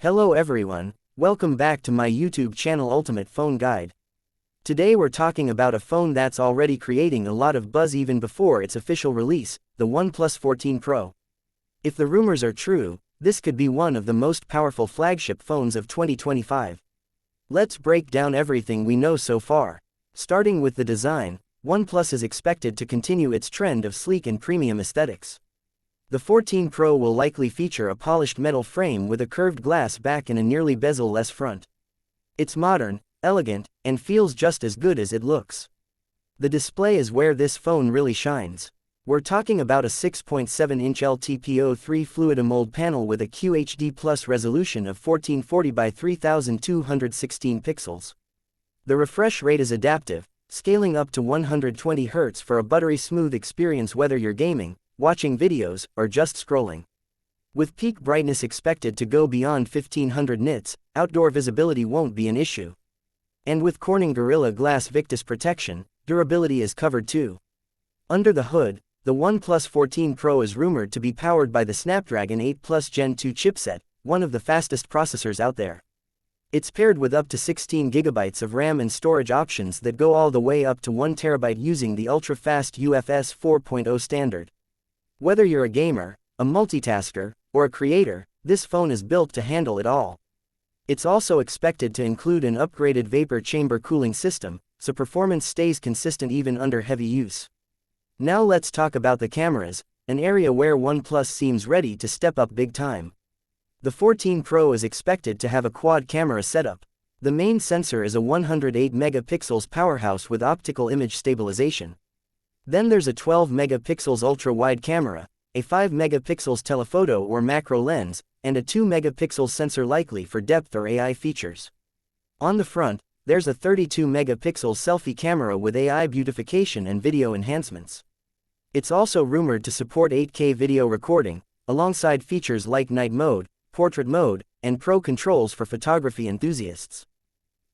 Hello everyone, welcome back to my YouTube channel Ultimate Phone Guide. Today we're talking about a phone that's already creating a lot of buzz even before its official release, the OnePlus 14 Pro. If the rumors are true, this could be one of the most powerful flagship phones of 2025. Let's break down everything we know so far. Starting with the design, OnePlus is expected to continue its trend of sleek and premium aesthetics. The 14 Pro will likely feature a polished metal frame with a curved glass back and a nearly bezel-less front. It's modern, elegant, and feels just as good as it looks. The display is where this phone really shines. We're talking about a 6.7-inch LTPO3 Fluid AMOLED panel with a QHD Plus resolution of 1440 by 3216 pixels. The refresh rate is adaptive, scaling up to 120 Hz for a buttery smooth experience whether you're gaming, watching videos, or just scrolling. With peak brightness expected to go beyond 1500 nits, outdoor visibility won't be an issue. And with Corning Gorilla Glass Victus protection, durability is covered too. Under the hood, the OnePlus 14 Pro is rumored to be powered by the Snapdragon 8 Plus Gen 2 chipset, one of the fastest processors out there. It's paired with up to 16 GB of RAM and storage options that go all the way up to 1 TB using the ultra-fast UFS 4.0 standard. Whether you're a gamer, a multitasker, or a creator, this phone is built to handle it all. It's also expected to include an upgraded vapor chamber cooling system, so performance stays consistent even under heavy use. Now let's talk about the cameras, an area where OnePlus seems ready to step up big time. The 14 Pro is expected to have a quad camera setup. The main sensor is a 108 megapixels powerhouse with optical image stabilization. Then there's a 12 megapixels ultra-wide camera, a 5 megapixels telephoto or macro lens, and a 2 megapixels sensor likely for depth or AI features. On the front, there's a 32 megapixel selfie camera with AI beautification and video enhancements. It's also rumored to support 8K video recording, alongside features like night mode, portrait mode, and pro controls for photography enthusiasts.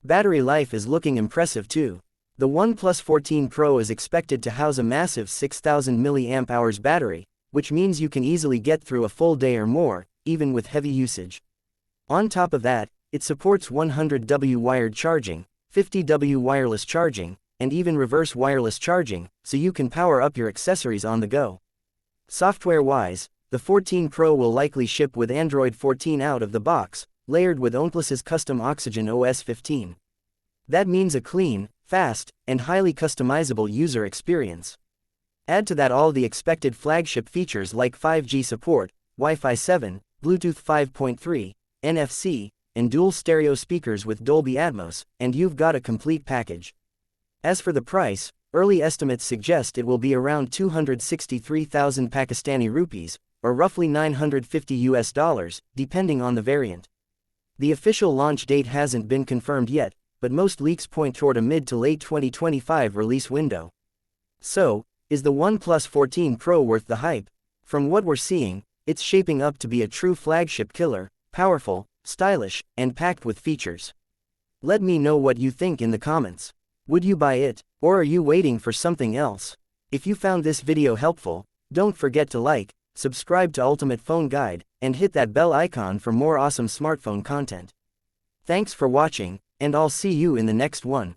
Battery life is looking impressive too. The OnePlus 14 Pro is expected to house a massive 6000 mAh battery, which means you can easily get through a full day or more, even with heavy usage. On top of that, it supports 100W wired charging, 50W wireless charging, and even reverse wireless charging, so you can power up your accessories on the go. Software-wise, the 14 Pro will likely ship with Android 14 out of the box, layered with OnePlus's custom Oxygen OS 15. That means a clean, fast, and highly customizable user experience. Add to that all the expected flagship features like 5G support, Wi-Fi 7, Bluetooth 5.3, NFC, and dual stereo speakers with Dolby Atmos, and you've got a complete package. As for the price, early estimates suggest it will be around 263,000 Pakistani rupees, or roughly $950, depending on the variant. The official launch date hasn't been confirmed yet, but most leaks point toward a mid to late 2025 release window. So, is the OnePlus 14 Pro worth the hype? From what we're seeing, it's shaping up to be a true flagship killer, powerful, stylish, and packed with features. Let me know what you think in the comments. Would you buy it, or are you waiting for something else? If you found this video helpful, don't forget to like, subscribe to Ultimate Phone Guide, and hit that bell icon for more awesome smartphone content. Thanks for watching, and I'll see you in the next one.